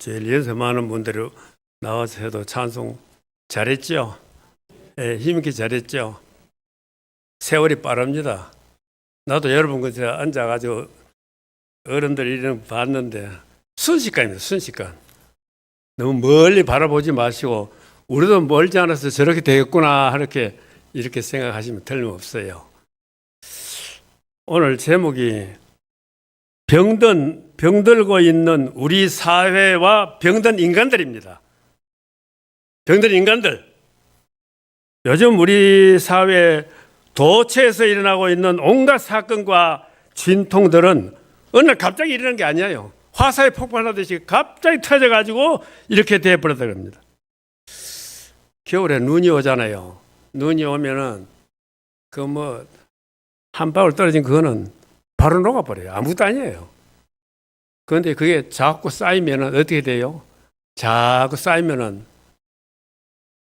제일 연세 많은 분들이 나와서 해도 찬송 잘했죠? 예, 힘있게 잘했죠? 세월이 빠릅니다. 나도 여러분 그때 앉아가지고 어른들 이런 거 봤는데 순식간입니다. 순식간. 너무 멀리 바라보지 마시고 우리도 멀지 않아서 저렇게 되겠구나 이렇게 생각하시면 틀림없어요. 오늘 제목이 병들고 있는 우리 사회와 병든 인간들입니다. 병든 인간들. 요즘 우리 사회 도처에서 일어나고 있는 온갖 사건과 진통들은 어느 날 갑자기 일어나는 게 아니에요. 화살이 폭발하듯이 갑자기 터져가지고 이렇게 돼버렸다 그럽니다. 겨울에 눈이 오잖아요. 눈이 오면은 한 방울 떨어진 그거는 바로 녹아버려요. 아무것도 아니에요. 그런데 그게 자꾸 쌓이면은 어떻게 돼요? 자꾸 쌓이면은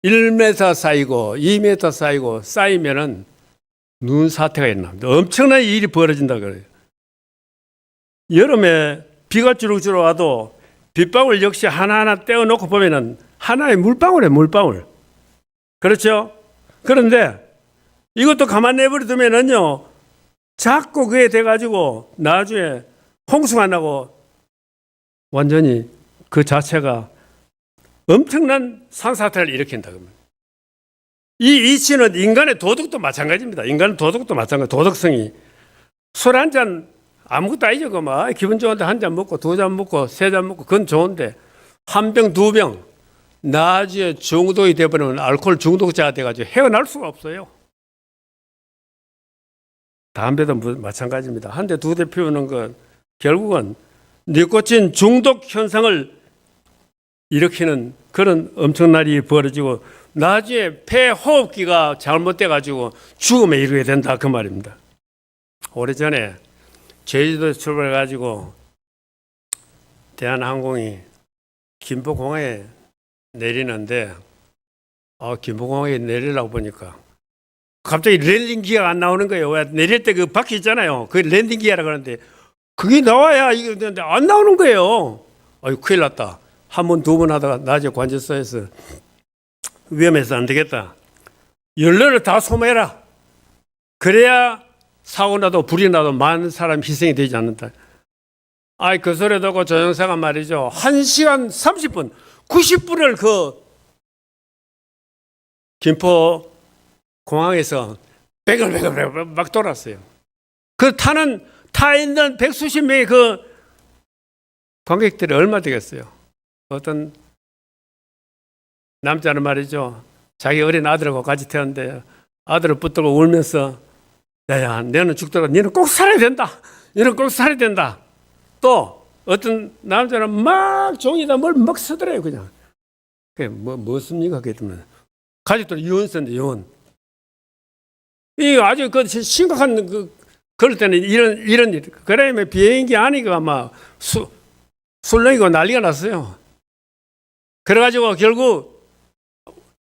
1m 쌓이고 2m 쌓이고 쌓이면은 눈 사태가 일어납니다. 엄청난 일이 벌어진다 그래요. 여름에 비가 주룩주룩 와도 빗방울 역시 하나하나 떼어놓고 보면은 하나의 물방울이에요. 물방울. 그렇죠? 그런데 이것도 가만 내버려두면은요, 자꾸 그게 돼가지고 나중에 홍수가 나고 완전히 그 자체가 엄청난 산사태를 일으킨다. 이 이치는 인간의 도덕도 마찬가지입니다. 인간의 도덕도 마찬가지. 도덕성이 술 한 잔 아무것도 아니죠. 기분 좋은데 한 잔 먹고 두 잔 먹고 세 잔 먹고 그건 좋은데 한 병 두 병 나중에 중독이 되어버리면 알코올 중독자가 돼가지고 헤어날 수가 없어요. 담배도 마찬가지입니다. 한 대 두 대 피우는 건 결국은 니코틴 중독 현상을 일으키는 그런 엄청난 일이 벌어지고 나중에 폐 호흡기가 잘못돼가지고 죽음에 이르게 된다 그 말입니다. 오래전에 제주도 출발해가지고 대한항공이 김포공항에 내리는데 김포공항에 내리려고 보니까 갑자기 랜딩 기어가 안 나오는 거예요. 왜 내릴 때 그 바퀴 있잖아요. 그 랜딩 기어라 그러는데 그게 나와야 이게 안 나오는 거예요. 큰일 났다. 한 번, 두 번 하다가 낮에 관제소에서 위험해서 안 되겠다. 연료를 다 소모해라. 그래야 사고 나도 불이 나도 많은 사람 희생이 되지 않는다. 그 소리 듣고 조영사가 말이죠. 1시간 30분, 90분을 그 김포 공항에서 베글베글 막 돌았어요. 타 있는 백수십 명의 그 관객들이 얼마 되겠어요? 어떤 남자는 말이죠. 자기 어린 아들하고 같이 태웠는데 아들을 붙들고 울면서 야야 너는 죽더라도 너는 꼭 살아야 된다. 너는 꼭 살아야 된다. 또 어떤 남자는 막 종이다 뭘 막 쓰더래요. 그냥. 그게 뭐습니까? 그게 되면 가족들 유언서인데 유언. 이 아주 그 심각한 그럴 때는 이런 일. 그러면 비행기 안이가 막 술렁이고 난리가 났어요. 그래가지고 결국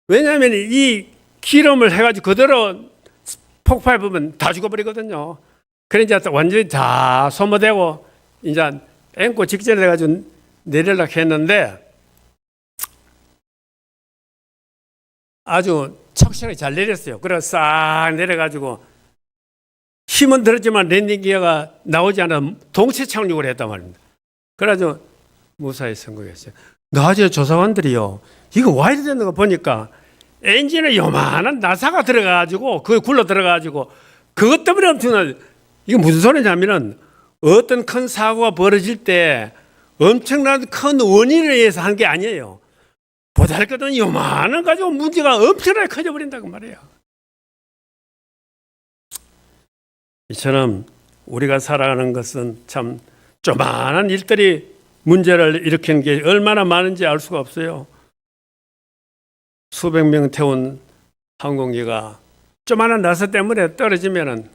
왜냐하면 이 기름을 해가지고 그대로 폭발하면 다 죽어버리거든요. 그래 이제 완전히 다 소모되고 이제 앵고 직전에 돼가지고 내리려고 했는데 아주 척실하게 잘 내렸어요. 그래서 싹 내려가지고 힘은 들었지만 랜딩 기어가 나오지 않아 동체 착륙을 했단 말입니다. 그래가지고 무사히 성공했어요. 나중에 조사관들이요, 이거 와 이래 되는 거 보니까 엔진에 요만한 나사가 들어가가지고 그게 굴러 들어가가지고 그것 때문에 엄청난, 이게 무슨 소리냐면은 어떤 큰 사고가 벌어질 때 엄청난 큰 원인에 의해서 한 게 아니에요. 보잘것없는 요만한 가지고 문제가 엄청나게 커져버린다고 말이에요. 이처럼 우리가 살아가는 것은 참 조만한 일들이 문제를 일으키는 게 얼마나 많은지 알 수가 없어요. 수백 명 태운 항공기가 조만한 나사 때문에 떨어지면은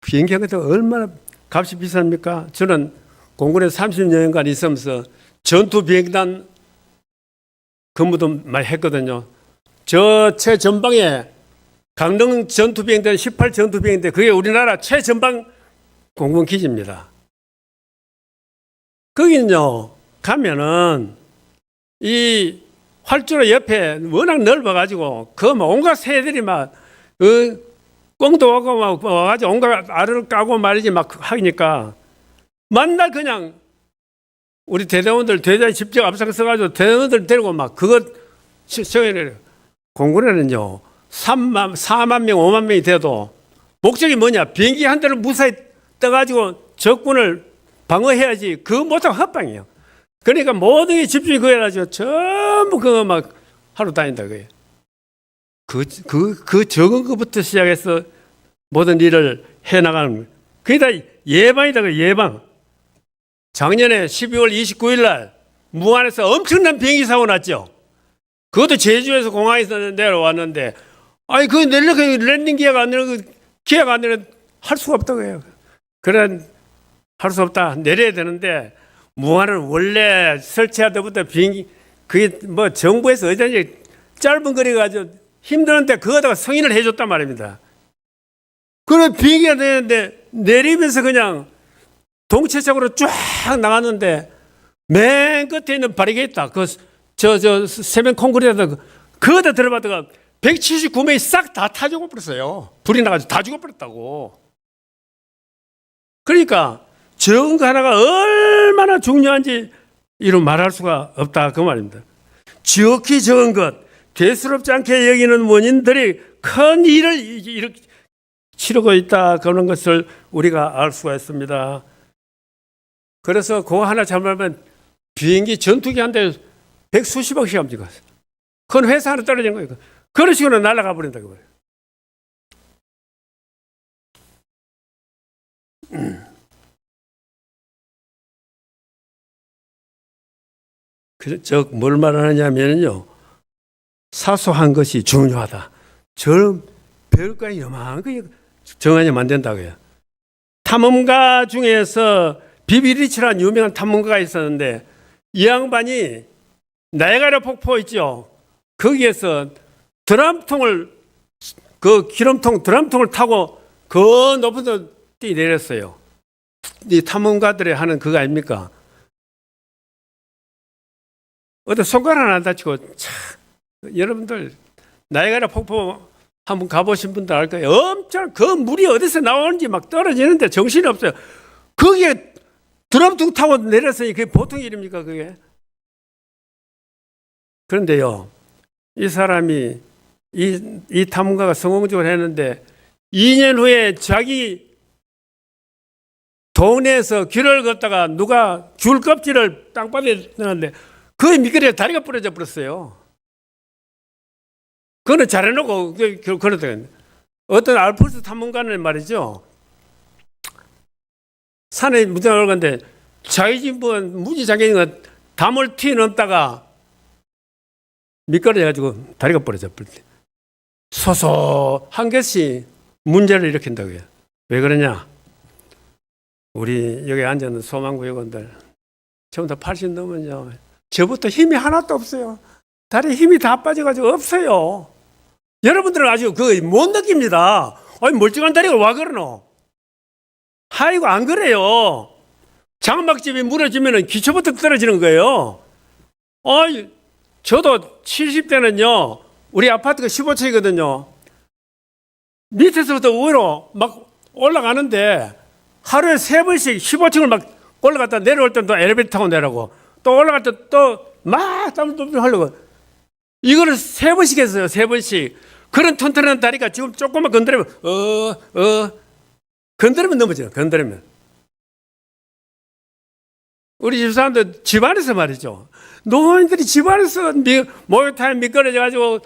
비행기 같은 거 얼마나 값이 비쌉니까? 저는 공군에 30년간 있으면서 전투 비행단 근무도 많이 했거든요. 저 최전방에 강릉 전투 비행단 18 전투 비행대, 그게 우리나라 최전방 공군 기지입니다. 거기는요 가면은 이 활주로 옆에 워낙 넓어가지고 그 뭐 온갖 새들이 막 꽁도 오고 막 와가지고 온갖 알을 까고 말이지 막 하니까 만날 그냥 우리 대대원들 대대 직접 앞장서가지고 대대원들 데리고 막 그거 저희는 공군에는요 4만 명 5만 명이 돼도 목적이 뭐냐 비행기 한 대를 무사히 떠가지고 적군을 방어해야지 그거 못하고 헛방이에요. 그러니까 모든 게 집중이 그거 해가지고 전부 그거 막 하러 다닌다 그거예요. 그 적은 것부터 시작해서 모든 일을 해나가는 그게 다 예방이다 그 예방. 작년에 12월 29일 날 무안에서 엄청난 비행기 사고 났죠. 그것도 제주에서 공항에서 내려왔는데 아니 그 랜딩 기회가 안 되는 기회가 안 되는 할 수가 없다고 해요. 그런 할 수 없다 내려야 되는데 무안은 원래 설치하다부터 비행기 그게 뭐 정부에서 어쩐지 짧은 거리 가지고 힘드는데 그거다가 승인을 해줬단 말입니다. 그래 비행기가 되는데 내리면서 그냥 동체적으로 쫙 나갔는데 맨 끝에 있는 바리게이트 저 세면 콘크리트 그거다 들어봤다가 179명이 싹 다 타 죽어버렸어요. 불이 나가지고 다 죽어버렸다고. 그러니까 적은 거 하나가 얼마나 중요한지 이런 말할 수가 없다 그 말입니다. 지극히 적은 것, 대수롭지 않게 여기는 원인들이 큰 일을 이렇게 치르고 있다 그런 것을 우리가 알 수가 있습니다. 그래서 그거 하나 잘못하면 비행기 전투기 한 대 백수십억씩 합니다. 큰 회사 하나 떨어진 거예요. 그런 식으로 날아가 버린다 그 말이에요. 즉 뭘 말하느냐면요 사소한 것이 중요하다. 저 별까지 요만한 거 정하면 안 된다고요. 탐험가 중에서 비비리치라는 유명한 탐험가가 있었는데 이 양반이 나이아가라 폭포 있죠. 거기에서 드럼통을 그 기름통 드럼통을 타고 그 높은 데 뛰내렸어요. 이 탐험가들이 하는 그거 아닙니까? 어디 손가락 하나 안 다치고 여러분들 나이아가라 폭포 한번 가보신 분들 알 거예요. 엄청 그 물이 어디서 나오는지 막 떨어지는데 정신이 없어요. 거기에 드럼통 타고 내렸으니 그게 보통 일입니까 그게? 그런데요 이 사람이 이 탐험가가 성공적으로 했는데 2년 후에 자기 동네에서 길을 걷다가 누가 귤 껍질을 땅바닥에 넣었는데 그 밑거리에 다리가 부러져 버렸어요. 그거는 잘해놓고 그러더니 어떤 알프스 탐험가는 말이죠. 산에 무장 올라갔는데 자기 집 무지장애인 담을 튀어넘다가 미끄러져 가지고 다리가 부러져 버렸대. 소소한 것이 문제를 일으킨다고요. 왜 그러냐? 우리 여기 앉아있는 소망구역원들 전부 다 80 넘으면요. 저부터 힘이 하나도 없어요. 다리에 힘이 다 빠져가지고 없어요. 여러분들은 아직 그거 못 느낍니다. 아니 멀쩡한 다리가 와 그러노? 아이고 안 그래요. 장막집이 무너지면 기초부터 떨어지는 거예요. 저도 70대는요 우리 아파트가 15층이거든요. 밑에서부터 위로 막 올라가는데 하루에 3번씩 15층을 막 올라갔다 내려올 때도 엘리베이터 타고 내려가고 또 올라갈 때 또 막 땀을 하려고 이거를 3번씩 했어요. 3번씩. 그런 튼튼한 다리가 지금 조금만 건드리면 건드리면 넘어져요. 건드리면. 우리 집사람들 집안에서 말이죠. 노인들이 집안에서 목욕탕에 미끄러져가지고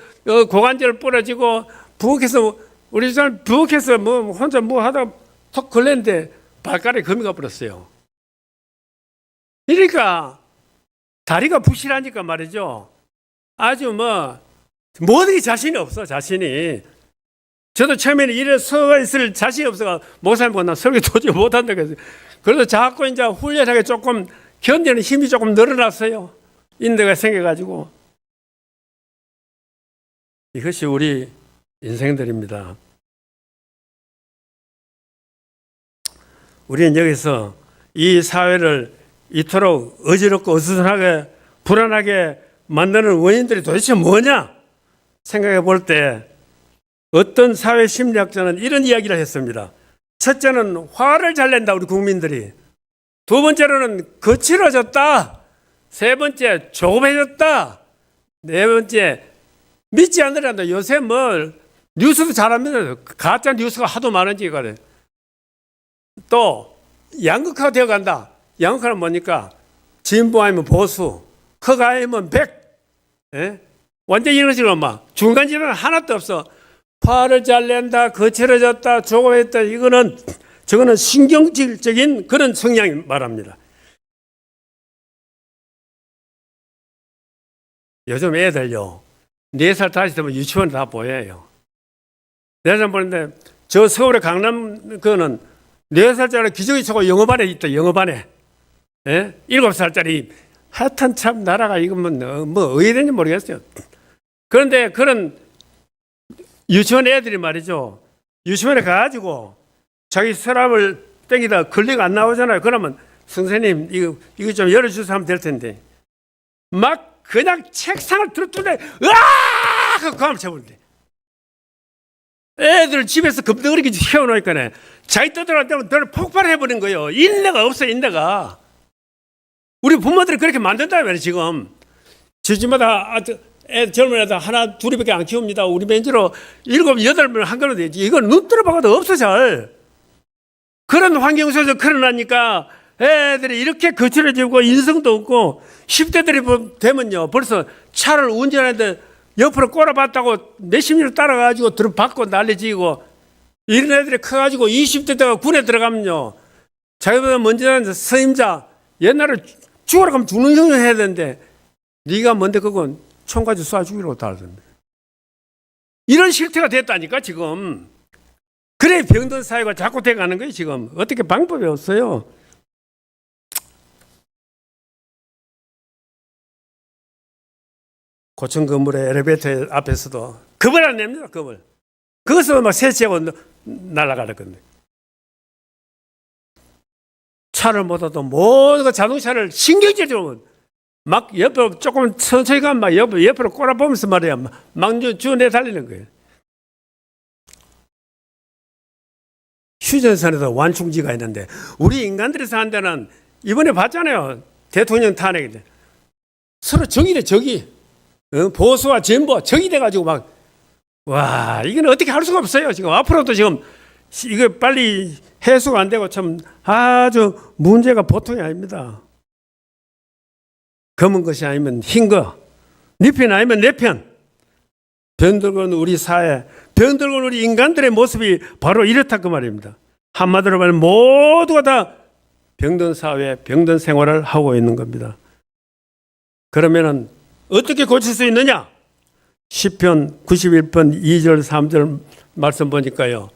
고관절 부러지고 부엌에서 우리 집사람 부엌에서 뭐 혼자 뭐 하다가 턱 걸렸는데 발가락에 금이 가버렸어요. 그러니까 다리가 부실하니까 말이죠. 아주 모든 게 자신이 없어 자신이. 저도 처음에는 이래 서 있을 자신이 없어가 목사님 나 설교 도저히 못한다 그래서 그래서 자꾸 이제 훈련하게 조금 견디는 힘이 조금 늘어났어요. 인대가 생겨가지고. 이것이 우리 인생들입니다. 우리는 여기서 이 사회를 이토록 어지럽고 어수선하게 불안하게 만드는 원인들이 도대체 뭐냐 생각해 볼 때 어떤 사회 심리학자는 이런 이야기를 했습니다. 첫째는 화를 잘 낸다, 우리 국민들이. 두 번째로는 거칠어졌다. 세 번째, 조급해졌다. 네 번째, 믿지 않으란다. 요새 뭐 뉴스도 잘합니다. 가짜 뉴스가 하도 많은지 그래. 또 양극화가 되어간다. 양극화는 뭐니까 진보 아니면 보수, 극 아니면 백. 예? 완전 이런 식으로 막 중간 지점은 하나도 없어. 화를 잘 낸다, 거칠어졌다, 조급했다. 저거는 신경질적인 그런 성향이 말합니다. 요즘 애들요, 4살, 5살 되면 유치원 다 보여요. 4살 보는데, 저 서울의 강남, 그거는 4살짜리 기저귀 차고 영어반에 있다, 영어반에. 예? 7살짜리. 하여튼 참, 나라가 이거 뭐 어디 되는지 모르겠어요. 그런데 그런 유치원 애들이 말이죠. 유치원에 가가지고 자기 서랍을 땡기다 걸리가 안 나오잖아요. 그러면 선생님, 이거 좀 열어주세요 하면 될 텐데. 막 그냥 책상을 들어뜯는데 으아! 하고 감을 쳐버린대. 애들 집에서 금덩어리기 세워놓으니까 자기 떠들어갈 때면 늘 폭발해버린 거예요. 인내가 없어요, 인내가. 우리 부모들이 그렇게 만든다는 말이에요, 지금. 집마다 젊은 애들 하나, 둘이밖에 안 키웁니다. 우리 벤치로 7, 8명 한 걸로 되지. 이건 눈 들어봐도 없어, 잘. 그런 환경 속에서 커나니까 애들이 이렇게 거칠어지고 인성도 없고 10대들이 되면요. 벌써 차를 운전하는데 옆으로 꼬라봤다고 몇십 년 따라가지고 들어받고 난리지고 이런 애들이 커가지고 20대가 군에 들어가면요. 자기보다 먼저 하는 선임자 옛날에 죽으라 하면 죽는 형을 해야 되는데 네가 뭔데 그건 총 가지고 쏴 죽이라고 다르던데. 이런 실태가 됐다니까 지금. 그래 병든 사회가 자꾸 돼가는 거예요 지금. 어떻게 방법이 없어요. 고층 건물의 엘리베이터 앞에서도 겁을 안 냅니다. 겁을. 그것으로 막 세치하고 날아가는 건데. 차를 못 타도 모든 자동차를 신경질적으로 막 옆으로 조금 천천히 가면 막 옆으로 꼬라보면서 말이야. 막 주내 달리는 거예요. 휴전선에도 완충지가 있는데 우리 인간들이 사는 데는 이번에 봤잖아요. 대통령 탄핵인데 서로 적이래, 적이. 보수와 진보 적이 돼가지고 막 와, 이건 어떻게 할 수가 없어요. 지금 앞으로도 지금 이거 빨리 해소가 안 되고 참 아주 문제가 보통이 아닙니다. 검은 것이 아니면 흰 거, 네 편 아니면 내 편. 병들고 우리 사회, 병들고 우리 인간들의 모습이 바로 이렇다 그 말입니다. 한마디로 말하면 모두가 다 병든 사회, 병든 생활을 하고 있는 겁니다. 그러면은 어떻게 고칠 수 있느냐? 시편 91편 2절 3절 말씀 보니까요.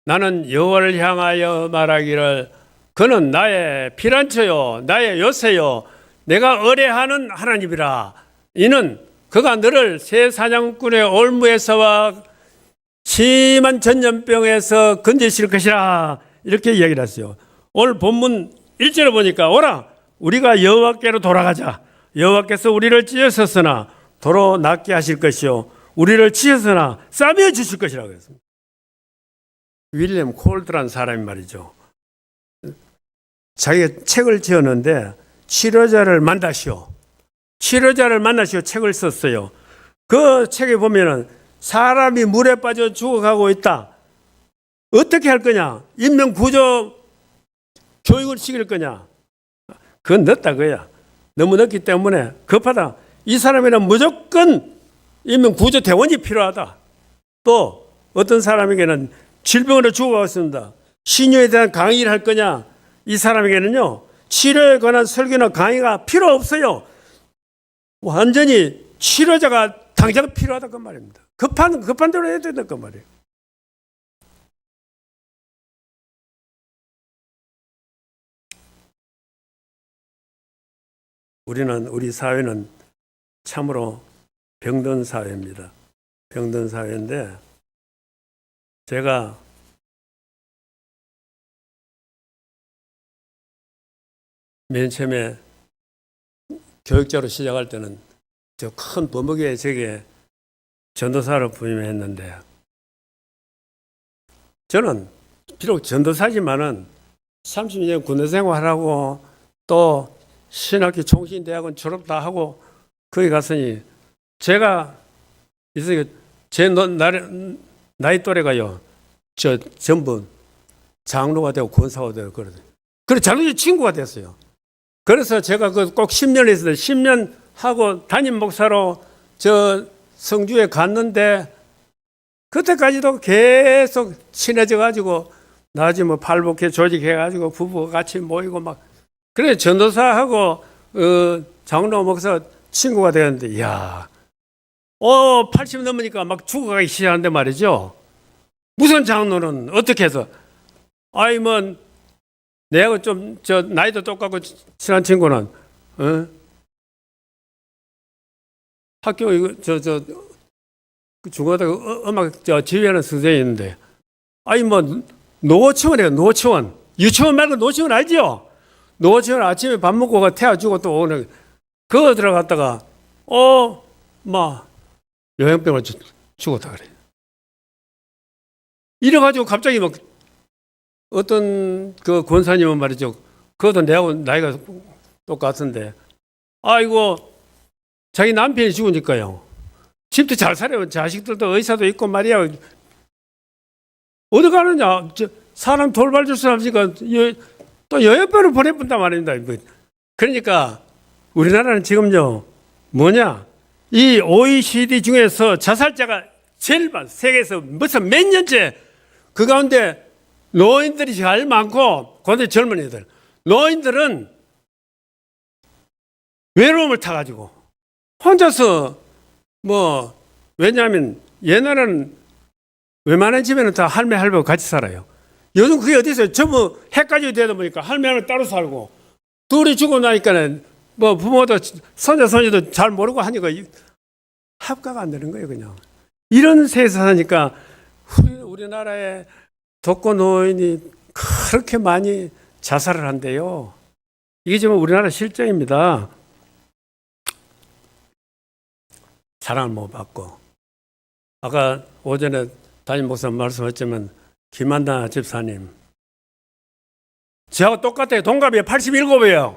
나는 여호와를 향하여 말하기를 그는 나의 피난처요 나의 요새요 내가 의뢰하는 하나님이라. 이는 그가 너를 새 사냥꾼의 올무에서와 심한 전염병에서 건지실 것이라. 이렇게 이야기를 했어요. 오늘 본문 1절을 보니까 오라 우리가 여호와께로 돌아가자. 여호와께서 우리를 찢으셨으나 도로 낫게 하실 것이요 우리를 치셨으나 싸매어 주실 것이라고 했습니다. 윌리엄 콜드라는 사람이 말이죠. 자기가 책을 지었는데 치료자를 만나시오. 치료자를 만나시오 책을 썼어요. 그 책에 보면은 사람이 물에 빠져 죽어가고 있다. 어떻게 할 거냐? 인명구조 교육을 시킬 거냐? 그건 늦다 그야. 너무 늦기 때문에 급하다. 이 사람에는 무조건 인명구조 대원이 필요하다. 또 어떤 사람에게는 질병으로 죽어가고 있습니다. 신유에 대한 강의를 할 거냐? 이 사람에게는요. 치료에 관한 설교나 강의가 필요 없어요. 완전히 치료자가 당장 필요하다 그 말입니다. 급한 대로 해야 된다 그 말이에요. 우리 사회는 참으로 병든 사회입니다. 병든 사회인데 제가 맨 처음에 교육자로 시작할 때는 저 큰 범벅에 저게 전도사로 부임했는데, 저는 비록 전도사지만은 30년 군대 생활하고 또 신학교 총신대학원 졸업 다 하고 거기 갔으니 제가 제 나이 또래가요, 저 전부 장로가 되고 권사가 되고 그러더니 그래 자기의 친구가 됐어요. 그래서 제가 그 꼭 10년 했어요. 10년 하고 담임 목사로 저 성주에 갔는데 그때까지도 계속 친해져 가지고 나중에 뭐 팔복회 조직해 가지고 부부가 같이 모이고 막 그래 전도사하고 장로 목사 친구가 되었는데 이야 80 넘으니까 막 죽어가기 시작하는데 말이죠. 무슨 장로는 어떻게 해서 아이 뭐 내가 좀 저 나이도 똑같고 친한 친구는 학교 이거 저 중고등학교 음악 저 지휘하는 선생이 있는데 아이 뭐 노치원이에요. 노치원 유치원 말고 노치원 알죠? 노치원 아침에 밥 먹고 태워주고 또 오늘 그거 들어갔다가 막 요양병을 죽었다 그래. 이래가지고 갑자기 막 어떤 그 권사님은 말이죠. 그것도 내하고 나이가 똑같은데, 아이고, 자기 남편이 죽으니까요. 집도 잘 살아요. 자식들도 의사도 있고 말이야. 어디 가느냐. 사람 돌봐줄 수 없으니까 또 여행별을 보내본단 말입니다. 그러니까 우리나라는 지금요, 뭐냐. 이 OECD 중에서 자살자가 제일 많아. 세계에서 무슨 몇 년째 그 가운데 노인들이 제일 많고, 그런데 젊은이들. 노인들은 외로움을 타가지고, 혼자서, 왜냐하면 옛날에는 웬만한 집에는 다 할매, 할배하고 같이 살아요. 요즘 그게 어디 있어요? 전부 해까지 되다 보니까 할매는 따로 살고, 둘이 죽고 나니까는 부모도 손자, 손녀도 잘 모르고 하니까 합가가 안 되는 거예요, 그냥. 이런 세상 사니까 우리나라에 독거노인이 그렇게 많이 자살을 한대요. 이게 지금 우리나라 실정입니다. 사랑을 못 받고. 아까 오전에 담임 목사 말씀하셨지만 김한나 집사님. 저하고 똑같아요. 동갑이에요. 87이에요.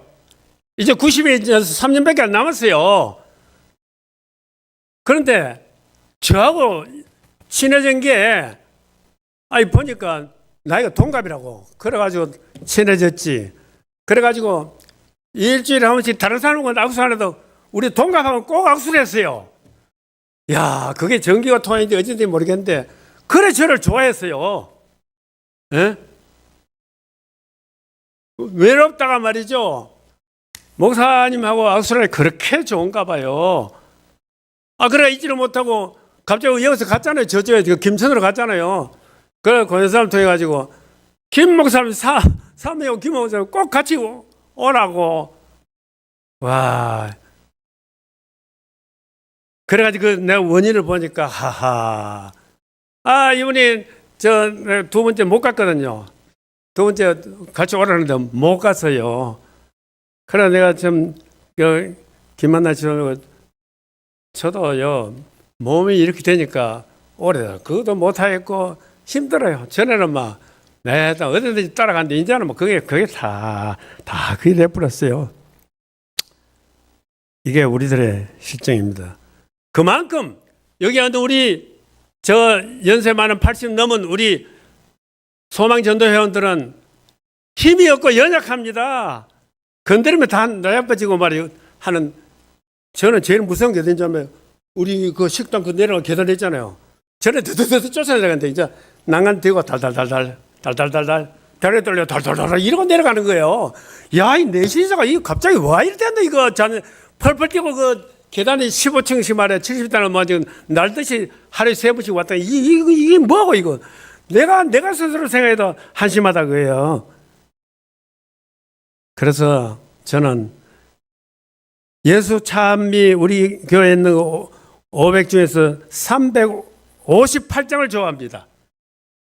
이제 90이 3년밖에 안 남았어요. 그런데 저하고 친해진 게 보니까 나이가 동갑이라고. 그래가지고 친해졌지. 그래가지고 일주일에 한 번씩 다른 사람과 악수 안 해도 우리 동갑하고 꼭 악수를 했어요. 야, 그게 전기가 통했는지 어쩐지 모르겠는데 그래 저를 좋아했어요. 에? 외롭다가 말이죠. 목사님하고 악수를 그렇게 좋은가 봐요. 그래 잊지를 못하고 갑자기 여기서 갔잖아요. 저쪽에 김천으로 갔잖아요. 그래 권사람 통해가지고 김 목사님 사모하고 김 목사님 꼭 같이 오라고. 와. 그래가지고 내가 원인을 보니까 하하. 이분이 저 두 번째 못 갔거든요. 두 번째 같이 오라는데 못 갔어요. 그래 내가 좀 김만나 씨는 저도요 몸이 이렇게 되니까 오래 그것도 못 하겠고 힘들어요. 전에는 막 내가 어디든지 따라갔는데 이제는 뭐 그게 다 그게 돼버렸어요. 이게 우리들의 실정입니다. 그만큼 여기 앉은 우리 저 연세 많은 80 넘은 우리 소망 전도 회원들은 힘이 없고 연약합니다. 건드리면 다 나약해지고 말이에요. 하는 저는 제일 무서운 게 어딘지 알면 우리 그 식당 그 내려가 계단 있잖아요. 전에 드드드 쫓아내려가는데 이제 난간 대고 달달달달 다리 돌려 달달달 이러고 내려가는 거예요. 야, 이 내신자가 이거 갑자기 와 이래 된다 이거. 자는 펄펄 뛰고 그 계단이 15층씩 말해 70단을 뭐 지금 날듯이 하루에 3번씩 왔다. 이게 뭐고 이거. 내가 스스로 생각해도 한심하다 그예요. 그래서 저는 예수 찬미 우리 교회에 있는 500 중에서 358장을 좋아합니다.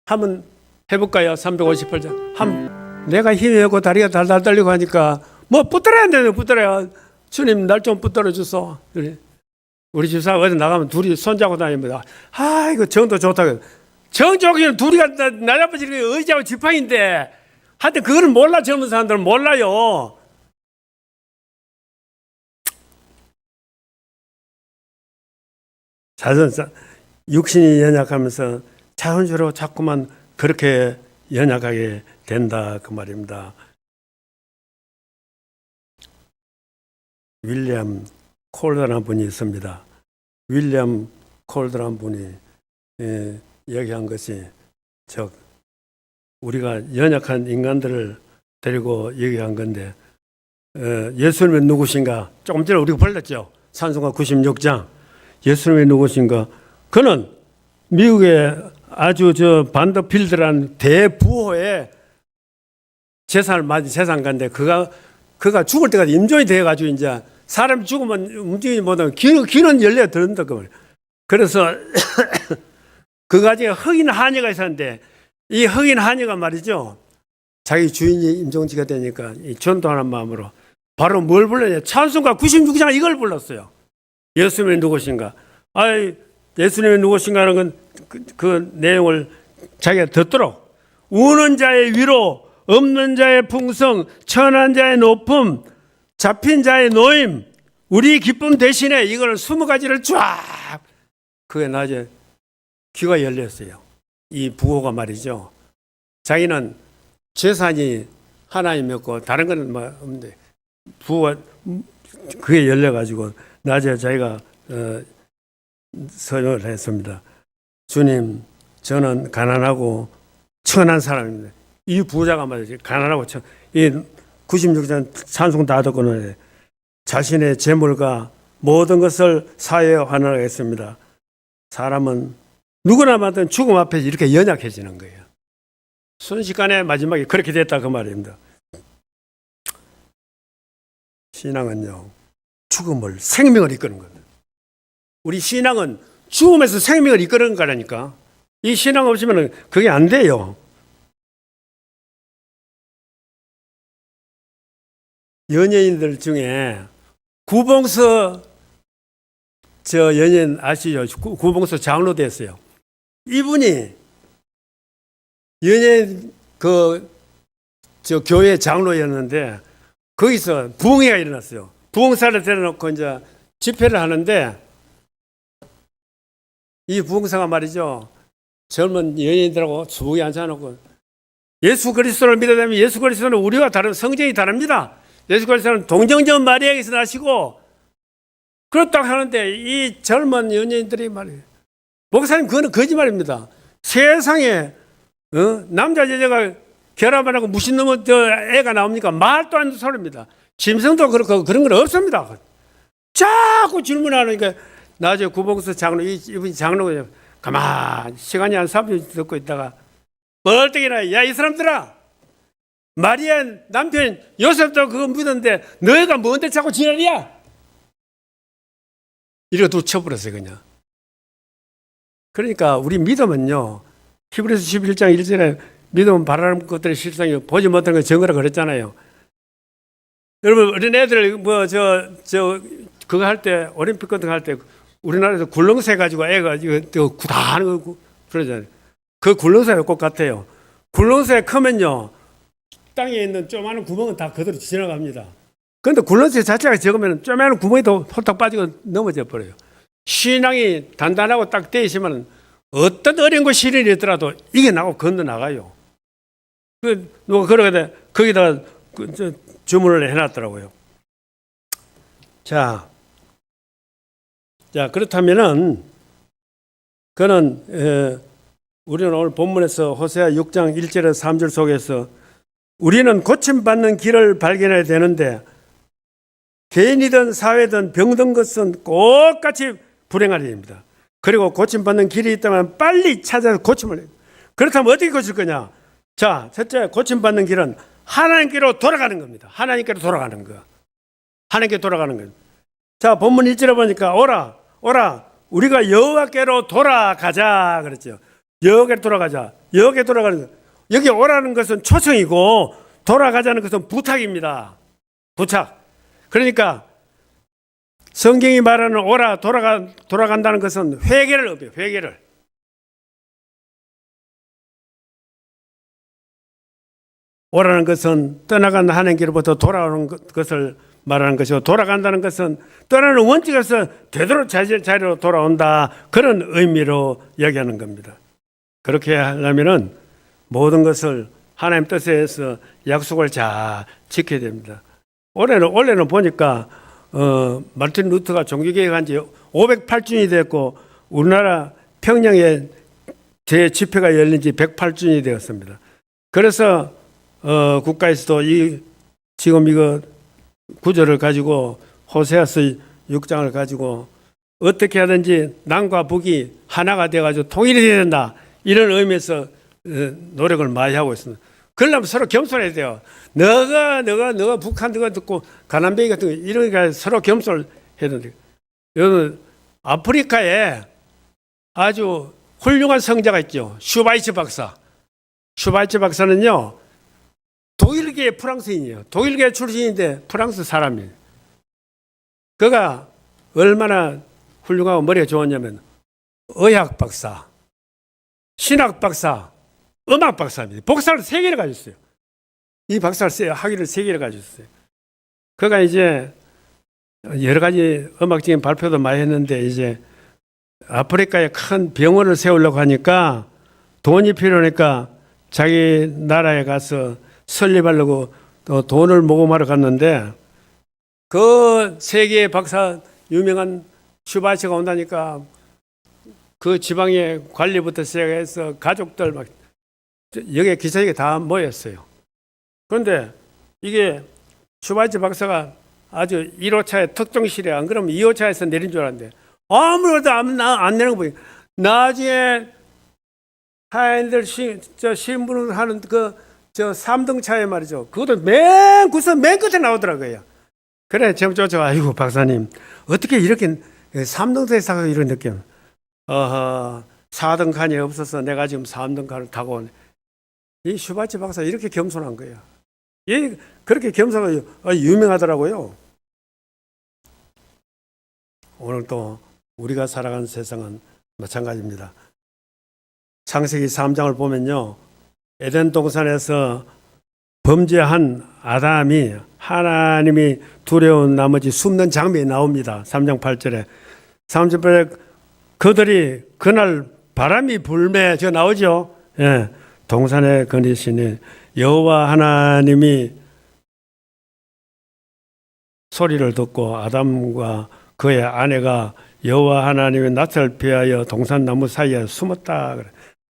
한번 해볼까요? 358장. 내가 힘이 없고 다리가 달달 떨리고 하니까 뭐 붙들어야 되는 붙들어야. 주님 날 좀 붙들어 주소. 그래. 우리 집사 어디 나가면 둘이 손잡고 다닙니다. 아, 이거 정도 좋다고. 정 좋기는 둘이가 나자빠지 의자하고 지팡인데, 하여튼 그거는 몰라. 젊은 사람들은 몰라요. 육신이 연약하면서 자연스러워 자꾸만 그렇게 연약하게 된다 그 말입니다. 윌리엄 콜더라는 분이 있습니다. 윌리엄 콜더라는 분이 얘기한 것이 우리가 연약한 인간들을 데리고 얘기한 건데, 예수님은 누구신가? 조금 전에 우리가 불렀죠. 찬송가 96장. 예수님이 누구신가? 그는 미국의 아주 반더필드라는 대부호의 재산을 맞은 재산가인데, 그가 죽을 때까지 임종이 돼가지고 이제 사람이 죽으면 움직이지 못하면 귀는 열려 들은다 그 말이에요. 그래서 그 가지에 흑인 하녀가 있었는데, 이 흑인 하녀가 말이죠, 자기 주인이 임종지가 되니까 이 전도하는 마음으로 바로 뭘 불렀냐? 찬송가 96장 이걸 불렀어요. 예수님이 누구신가? 예수님이 누구신가 하는 건 그 내용을 자기가 듣도록, 우는 자의 위로, 없는 자의 풍성, 천한 자의 높음, 잡힌 자의 노임, 우리 기쁨 대신에 이걸 20가지를 쫙, 그게 낮에 귀가 열렸어요. 이 부호가 말이죠, 자기는 재산이 하나님이었고 다른 건 뭐 없는데, 부호가 그게 열려가지고 낮에 자기가 설명을 했습니다. 주님, 저는 가난하고 천한 사람입니다. 이 부자가 말이죠, 가난하고 이 96장 찬송 다 듣고는 자신의 재물과 모든 것을 사회에 환원하겠습니다. 사람은 누구나 만든 죽음 앞에 이렇게 연약해지는 거예요. 순식간에 마지막에 그렇게 됐다 그 말입니다. 신앙은요, 죽음을 생명을 이끄는 겁니다. 우리 신앙은 죽음에서 생명을 이끄는 거라니까. 이 신앙 없으면 그게 안 돼요. 연예인들 중에 구봉서 연예인 아시죠? 구봉서 장로 됐어요. 이분이 연예인 교회 장로였는데, 거기서 부흥회가 일어났어요. 부흥사를 데려놓고 이제 집회를 하는데, 이 부흥사가 말이죠, 젊은 연예인들하고 수북에 앉아놓고, 예수 그리스도를 믿어야되면 예수 그리스도는 우리와 다른 성정이 다릅니다. 예수 그리스도는 동정녀 마리아에게서 나시고, 그렇다고 하는데 이 젊은 연예인들이 말이에요, 목사님 그거는 거짓말입니다. 세상에 남자 여자가 결합하고 무슨 놈의 애가 나옵니까? 말도 안 되는 소리입니다. 짐승도 그렇고 그런 건 없습니다. 자꾸 질문하니까 나중에 구봉서 장로, 이분이 장로가 가만히 시간이 한 30분 듣고 있다가 벌떡이나, 야 이 사람들아, 마리아 남편 요셉도 그거 믿었는데 너희가 뭔데 자꾸 지랄이야? 이러고 또 쳐버렸어요 그냥. 그러니까 우리 믿음은요, 히브리서 11장 1절에 믿음은 바라는 것들의 실상이 보지 못하는 걸 증거라 그랬잖아요. 여러분, 어린애들 그거 할 때, 올림픽 같은 거 할 때 우리나라에서 굴렁쇠 가지고 애가 이거 다 하는 거 그러잖아요. 그 굴렁쇠가 꼭 같아요. 굴렁쇠 크면요, 땅에 있는 조그마한 구멍은 다 그대로 지나갑니다. 그런데 굴렁쇠 자체가 적으면 조그마한 구멍이 더 홀딱 빠지고 넘어져 버려요. 신앙이 단단하고 딱 돼 있으면 어떤 어려운 거 시련이 있더라도 이겨나고 건너나가요. 누가 그러게 거기다가 주문을 해놨더라고요. 자, 그렇다면은 그는 우리는 오늘 본문에서 호세아 6장 1절에서 3절 속에서 우리는 고침받는 길을 발견해야 되는데, 개인이든 사회든 병든 것은 똑같이 불행하리 됩니다. 그리고 고침받는 길이 있다면 빨리 찾아서 고침을 해요. 그렇다면 어떻게 고칠 거냐? 자, 첫째, 고침받는 길은 하나님께로 돌아가는 겁니다. 하나님께로 돌아가는 거. 하나님께 돌아가는 거예요. 자, 본문 1절에 보니까 오라 우리가 여호와께로 돌아가자 그랬죠. 여호와께로 돌아가자. 여호와께 돌아가는 거. 여기 오라는 것은 초청이고 돌아가자는 것은 부탁입니다. 부탁. 그러니까 성경이 말하는 돌아간다는 것은 회개를 의미해요. 회개를. 오라는 것은 떠나간 하나님께로부터 돌아오는 것을 말하는 것이고, 돌아간다는 것은 떠나는 원칙에서 되도록 자리로 돌아온다, 그런 의미로 얘기하는 겁니다. 그렇게 하려면은 모든 것을 하나님 뜻에 의해서 약속을 잘 지켜야 됩니다. 올해는 보니까 마르틴 루터가 종교개혁한 지 508주년이 됐고, 우리나라 평양에 제 집회가 열린 지 108주년이 되었습니다. 그래서 국가에서도 지금 이거 구절을 가지고, 호세아서 6장을 가지고 어떻게 하든지 남과 북이 하나가 되어가지고 통일이 돼야 된다, 이런 의미에서 노력을 많이 하고 있습니다. 그러려면 서로 겸손해야 돼요. 너가 북한 너가 듣고 가난뱅이 같은 거 이러니까 서로 겸손을 해야 된다. 여러분, 아프리카에 아주 훌륭한 성자가 있죠. 슈바이츠 박사. 슈바이츠 박사는요, 독일계 프랑스인이에요. 독일계 출신인데 프랑스 사람이에요. 그가 얼마나 훌륭하고 머리가 좋았냐면 의학 박사, 신학 박사, 음악 박사입니다. 복사를 3개를 가졌어요. 이 박사를 학위를 3개를 가졌어요. 그가 이제 여러 가지 음악적인 발표도 많이 했는데, 이제 아프리카에 큰 병원을 세우려고 하니까 돈이 필요하니까 자기 나라에 가서 설립하려고 돈을 모금하러 갔는데, 그 세계 박사 유명한 슈바이츠가 온다니까 그 지방의 관리부터 시작해서 가족들 막 여기에 기차역에 다 모였어요. 그런데 이게 슈바이츠 박사가 아주 1호차에 특종실에, 안 그러면 2호차에서 내린 줄 알았는데 아무래도 안 내는 거 보니까, 나중에 하인들 신분을 하는 저 3등 차에 말이죠. 그것도 맨 끝에 나오더라고요. 그래, 제가 쫓아가, 아이고, 박사님, 어떻게 이렇게 3등 차에서 이런 느낌. 4등 칸이 없어서 내가 지금 3등 칸을 타고 오네. 이 슈바이츠 박사 이렇게 겸손한 거예요. 그렇게 겸손하고 유명하더라고요. 오늘 또 우리가 살아가는 세상은 마찬가지입니다. 창세기 3장을 보면요, 에덴 동산에서 범죄한 아담이 하나님이 두려운 나머지 숨는 장면이 나옵니다. 3장 8절에. 3장 8절에 그들이 그날 바람이 불매, 저 나오죠. 예. 동산에 거니시니 여호와 하나님이 소리를 듣고 아담과 그의 아내가 여호와 하나님의 낯을 피하여 동산 나무 사이에 숨었다.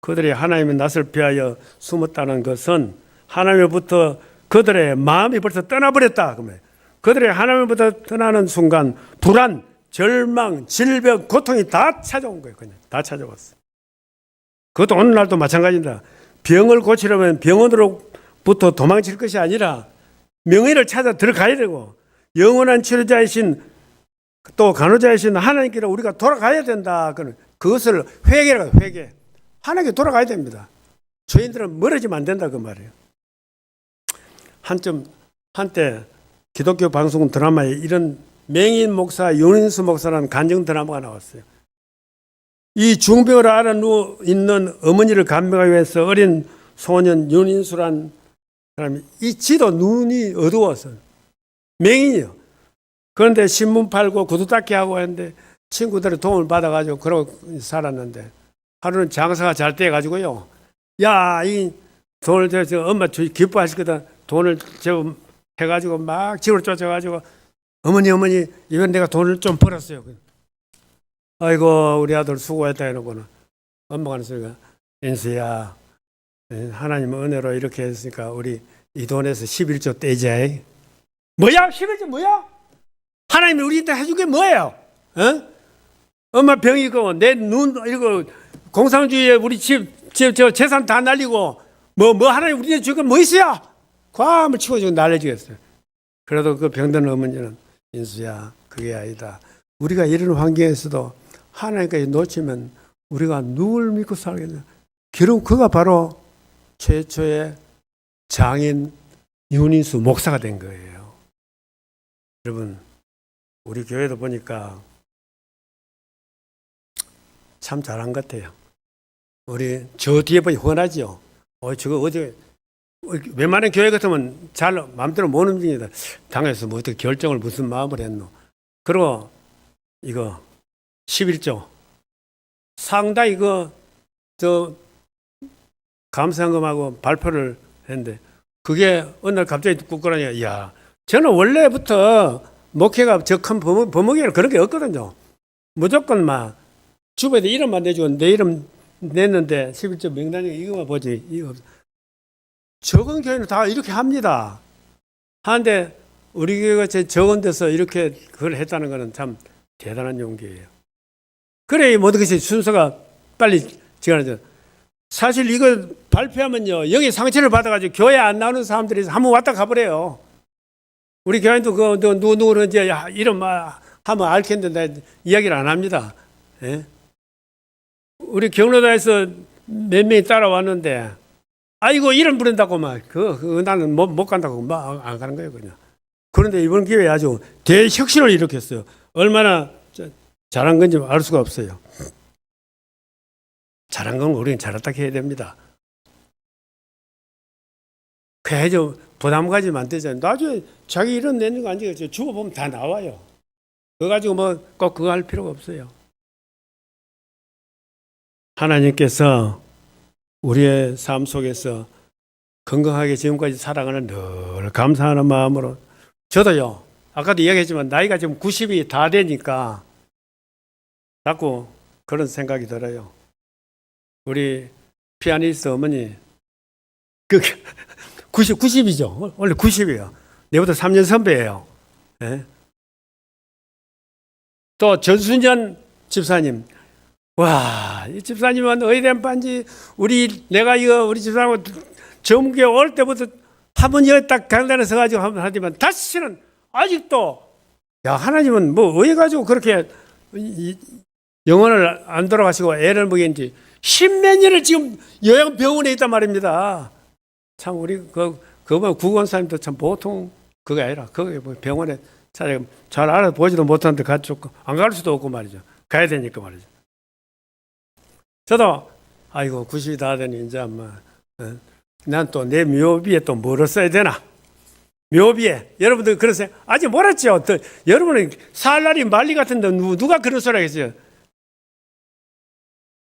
그들이 하나님의 낯을 피하여 숨었다는 것은 하나님으로부터 그들의 마음이 벌써 떠나버렸다. 그들의 하나님으로부터 떠나는 순간 불안, 절망, 질병, 고통이 다 찾아온 거예요. 그냥 다 찾아왔어요. 그것도 오늘날도 마찬가지입니다. 병을 고치려면 병원으로부터 도망칠 것이 아니라 명의를 찾아 들어가야 되고, 영원한 치료자이신 또 간호자이신 하나님께로 우리가 돌아가야 된다. 그것을 회개라고, 회개. 하나님께 돌아가야 됩니다. 죄인들은 멀어지면 안 된다, 그 말이에요. 한때 기독교 방송 드라마에 이런 맹인 목사, 윤인수 목사라는 간증 드라마가 나왔어요. 이 중병을 앓아 누워 있는 어머니를 간병하기 위해서 어린 소년 윤인수란 사람이, 이 지도 눈이 어두워서 맹인이요. 그런데 신문 팔고 구두 닦기 하고 했는데 친구들의 도움을 받아가지고 그러고 살았는데, 하루는 장사가 잘 돼가지고요, 야, 이 돈을 저 엄마 기뻐하실 거다. 돈을 저 해가지고 막 집으로 쫓아가지고, 어머니 이번 내가 돈을 좀 벌었어요. 아이고, 우리 아들 수고했다 해놓고는 엄마가 하는 소리가, 인수야, 하나님 은혜로 이렇게 했으니까 우리 이 돈에서 11조 떼자. 뭐야? 11조 뭐야? 하나님이 우리한테 해준 게 뭐예요? 어? 엄마 병이고 내 눈 이거 공산주의에 우리 저 재산 다 날리고 뭐 하나님 우리한테 준 게 뭐 있어요? 과음을 치고 지금 날려지겠어요. 그래도 그 병든 어머니는, 인수야, 그게 아니다. 우리가 이런 환경에서도 하나님까지 놓치면 우리가 누굴 믿고 살겠냐. 결국 그가 바로 최초의 장인 윤인수 목사가 된 거예요. 여러분, 우리 교회도 보니까 참 잘한 것 같아요. 우리 저 뒤에 보니 훤하지요. 저거 어디 웬만한 교회 같으면 잘 마음대로 못 움직이다. 당에서 뭐 어떻게 결정을 무슨 마음을 했노. 그리고 이거 11조 상당히 저 감사헌금하고 발표를 했는데 그게 어느 날 갑자기 굳건하니까 이야, 저는 원래부터 목회가 저 큰 버먹이는 그런 게 없거든요. 무조건 막 주변에 이름만 내주고 내 이름 냈는데 11조 명단이 이거만 보지. 이거 적은 교회는 다 이렇게 합니다. 하는데 우리 교회가 제 적은 데서 이렇게 그걸 했다는 것은 참 대단한 용기예요. 그래 모든 것이 순서가 빨리 지나죠. 사실 이거 발표하면요 여기 상처를 받아가지고 교회 안 나오는 사람들이 한번 왔다 가버려요. 우리 교회도 누구는 이제 이름 하면 알 텐데 나 이야기를 안 합니다. 예? 우리 경로당에서 몇 명이 따라왔는데 아이고 이름 부른다고 막 나는 못 간다고 막 안 가는 거예요 그냥. 그런데 이번 기회에 아주 대혁신을 일으켰어요. 얼마나 잘한 건지 알 수가 없어요. 잘한 건 우리는 잘했다 해야 됩니다. 그래 좀 부담 가지면 안 되잖아요. 나중에 자기 이름 내는 거 아니죠. 죽어보면 다 나와요. 그거 가지고 뭐 꼭 그거 할 필요가 없어요. 하나님께서 우리의 삶 속에서 건강하게 지금까지 살아가는 늘 감사하는 마음으로 저도요. 아까도 이야기했지만 나이가 지금 90이 다 되니까 자꾸 그런 생각이 들어요. 우리 피아니스트 어머니 90이죠. 원래 90이에요. 내보다 3년 선배예요. 네? 또 전순전 집사님. 와, 이 집사님은 의대한 반지 내가 우리 집사님하고 정부에 올 때부터 한 번 여기 딱 강단에 서가지고 한번 하지만 다시는 아직도 야 하나님은 뭐 왜 가지고 그렇게 영혼을 안 돌아가시고 애를 먹였는지 10몇 년을 지금 요양병원에 있단 말입니다. 참 우리 그거 구원사님도 참 보통 그게 아니라 거기 뭐 병원에 잘 알아보지도 못하는데 가지고 안 갈 수도 없고 말이죠. 가야 되니까 말이죠. 저도 아이고 90이 다 되니 이제 난 또 내 묘비에 또 뭐를 써야 되나? 묘비에 여러분들 그러세요? 아직 몰랐죠. 여러분은 살날이 말리 같은데 누가 그런 소리 하겠어요?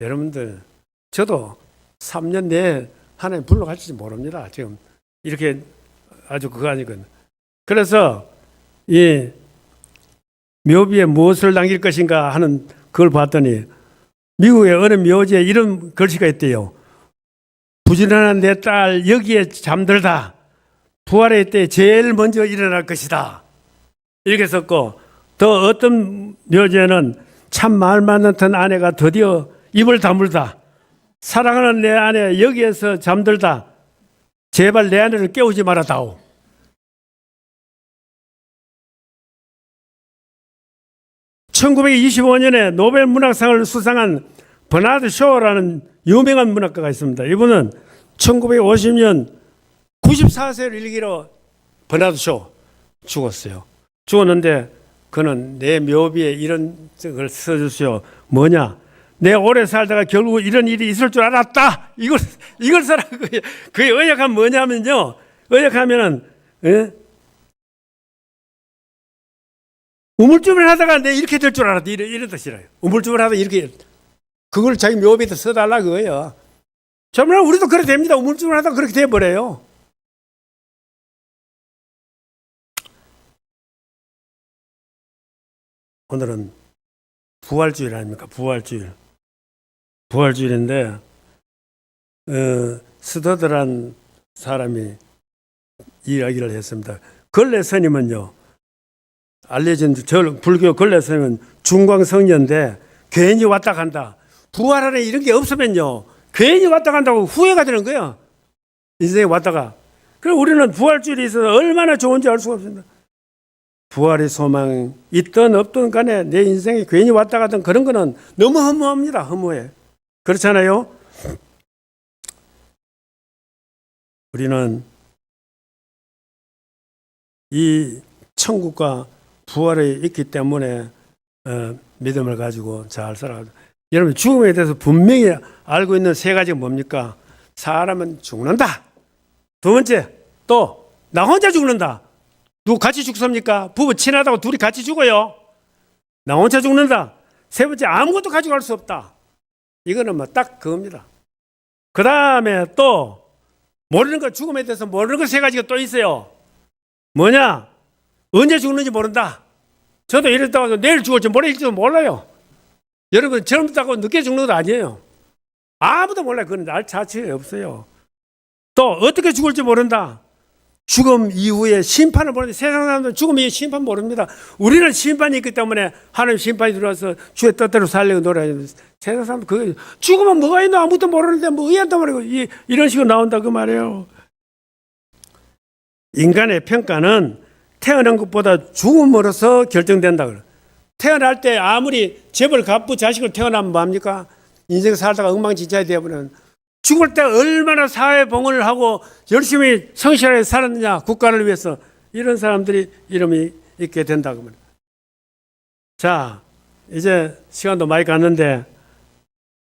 여러분들 저도 3년 내에 하나님 불러갈지 모릅니다. 지금 이렇게 아주 그거 아니거든. 그래서 이 묘비에 무엇을 남길 것인가 하는 그걸 봤더니 미국의 어느 묘지에 이런 글씨가 있대요. 부지런한 내 딸 여기에 잠들다. 부활의 때 제일 먼저 일어날 것이다. 이렇게 썼고 또 어떤 묘지에는 참 말 많은 듯한 아내가 드디어 입을 다물다. 사랑하는 내 아내 여기에서 잠들다. 제발 내 아내를 깨우지 말아다오. (1925년에) 노벨 문학상을 수상한 버나드 쇼라는 유명한 문학가가 있습니다. 이분은 1950년 94세를 일기로 버나드 쇼 죽었어요. 죽었는데 그는 내 묘비에 이런 걸 써주시오. 뭐냐? 내 오래 살다가 결국 이런 일이 있을 줄 알았다. 이걸 써라. 그게 의역하면 뭐냐면요. 의역하면은 우물쭈물하다가 내 이렇게 될 줄 알았다. 이런 뜻이래요. 우물쭈물하다 이렇게 그걸 자기 묘비에다 써달라 그거예요. 정말 우리도 그렇게 됩니다. 우물쭈물하다가 그렇게 돼버려요. 오늘은 부활주일 아닙니까? 부활주일인데 스터드란 사람이 이야기를 했습니다. 근래 스님은요. 알려진 불교 근래 스님은 중광성녀인데 괜히 왔다 간다. 부활 안에 이런 게 없으면요. 괜히 왔다 간다고 후회가 되는 거예요. 인생에 왔다가. 그럼 우리는 부활주일이 있어서 얼마나 좋은지 알 수가 없습니다. 부활의 소망이 있든 없든 간에 내 인생에 괜히 왔다 갔던 그런 거는 너무 허무합니다. 허무해. 그렇잖아요? 우리는 이 천국과 부활이 있기 때문에 믿음을 가지고 잘 살아가. 여러분 죽음에 대해서 분명히 알고 있는 세 가지가 뭡니까? 사람은 죽는다. 두 번째, 또 나 혼자 죽는다. 누구 같이 죽습니까? 부부 친하다고 둘이 같이 죽어요. 나 혼자 죽는다. 세 번째, 아무것도 가져갈 수 없다. 이거는 뭐 딱 그겁니다. 그 다음에 또 모르는 것, 죽음에 대해서 모르는 것 세 가지가 또 있어요. 뭐냐? 언제 죽는지 모른다. 저도 이랬다고 내일 죽을지 모레일지도 몰라요. 여러분 젊다고 늦게 죽는 건 아니에요. 아무도 몰라요. 그건 날 자체가 없어요. 또 어떻게 죽을지 모른다. 죽음 이후에 심판을 모르는데 세상 사람들은 죽음 이후에 심판 모릅니다. 우리는 심판이 있기 때문에 하나님 심판이 들어와서 주의 뜻대로 살려고 노래하는 세상 사람들 그 죽으면 뭐가 있나 아무도 모르는데 뭐 의한단 말이고 이런 식으로 나온다 그 말이에요. 인간의 평가는 태어난 것보다 죽음으로써 결정된다 그래. 태어날 때 아무리 재벌 갑부 자식을 태어나면 뭐합니까? 인생 살다가 엉망진창이 되어버리면 죽을 때 얼마나 사회 봉헌을 하고 열심히 성실하게 살았느냐 국가를 위해서 이런 사람들이 이름이 있게 된다고 말이에요. 자 이제 시간도 많이 갔는데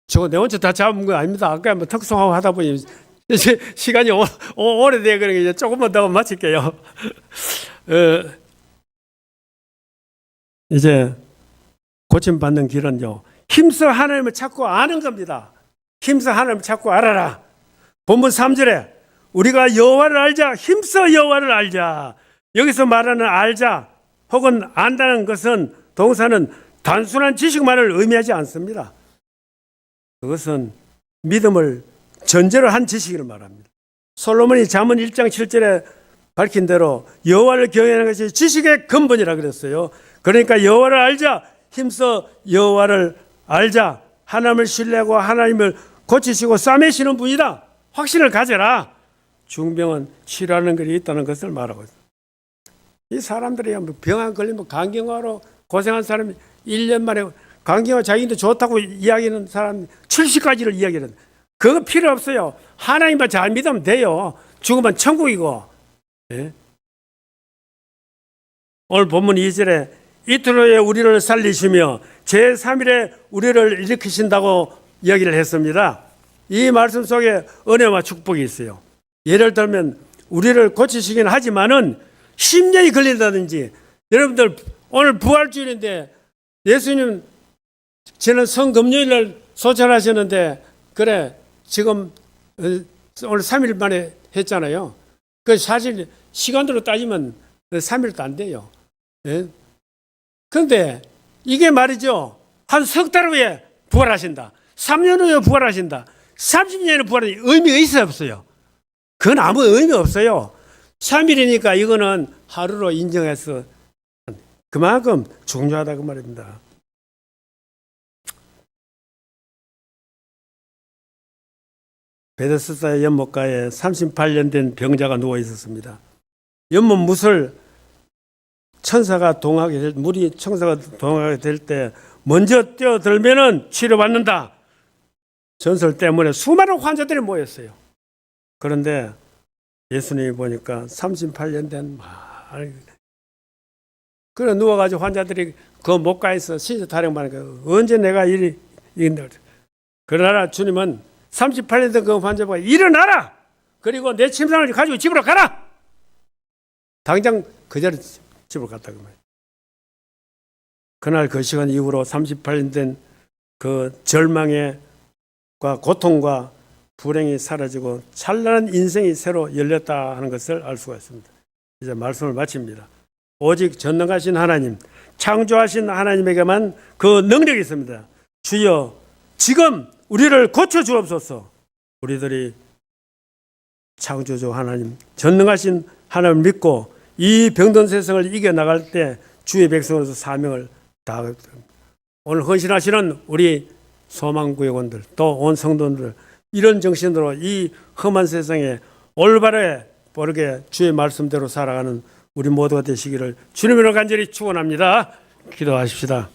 저거 내 혼자 다 잡은 거 아닙니다. 아까 뭐 특송하고 하다 보니 이제 시간이 오래돼 그러니까 이제 조금만 더 마칠게요. 이제 고침받는 길은요 힘써 하나님을 찾고 아는 겁니다. 힘써 하나님을 찾고 알아라. 본문 3절에 우리가 여호와를 알자 힘써 여호와를 알자. 여기서 말하는 알자 혹은 안다는 것은 동사는 단순한 지식만을 의미하지 않습니다. 그것은 믿음을 전제로 한 지식을 말합니다. 솔로몬이 잠언 1장 7절에 밝힌 대로 여호와를 경외하는 것이 지식의 근본이라 그랬어요. 그러니까 여호와를 알자 힘써 여호와를 알자. 하나님을 신뢰하고 하나님을 고치시고 싸매시는 분이다. 확신을 가져라. 중병은 치료하는 것이 있다는 것을 말하고 있습니다. 이 사람들이 병안 걸리면 간경화로 고생한 사람이 1년 만에 간경화 자기도 좋다고 이야기하는 사람 70가지를 이야기하는 그거 필요 없어요. 하나님만 잘 믿으면 돼요. 죽으면 천국이고. 네? 오늘 본문 2절에 이틀 후에 우리를 살리시며 제3일에 우리를 일으키신다고 이야기를 했습니다. 이 말씀 속에 은혜와 축복이 있어요. 예를 들면 우리를 고치시긴 하지만은 10년이 걸린다든지 여러분들 오늘 부활주일인데 예수님 지난 성금요일 날 소천하셨는데 그래 지금 오늘 3일 만에 했잖아요. 그 사실 시간으로 따지면 3일도 안 돼요. 예? 그런데 이게 말이죠. 한 석 달 후에 부활하신다. 3년 후에 부활하신다. 30년에 부활하니 의미가 있어요 없어요? 그건 아무 의미 없어요. 3일이니까 이거는 하루로 인정해서 그만큼 중요하다고 말입니다. 베데스다 연못가에 38년 된 병자가 누워 있었습니다. 연못 못을 천사가 동하게 될 물이 천사가 동하게 될 때 먼저 뛰어들면은 치료받는다. 전설 때문에 수많은 환자들이 모였어요. 그런데 예수님이 보니까 38년 된 말. 그래 누워가지고 환자들이 그 목가에서 시체 타령하니까 언제 내가 이긴다. 그러나 주님은 38년 된 그 환자가 일어나라. 그리고 내 침상을 가지고 집으로 가라. 당장 그 자리 집으로 갔다 그 말이에요. 그날 그 시간 이후로 38년 된 그 절망과 고통과 불행이 사라지고 찬란한 인생이 새로 열렸다 하는 것을 알 수가 있습니다. 이제 말씀을 마칩니다. 오직 전능하신 하나님, 창조하신 하나님에게만 그 능력이 있습니다. 주여 지금 우리를 고쳐주옵소서. 우리들이 창조주 하나님, 전능하신 하나님을 믿고 이 병든 세상을 이겨나갈 때 주의 백성으로서 사명을 다하겠습니다. 오늘 헌신하시는 우리 소망구역원들 또 온 성도들 이런 정신으로 이 험한 세상에 올바르게 주의 말씀대로 살아가는 우리 모두가 되시기를 주님으로 간절히 축원합니다. 기도하십시다.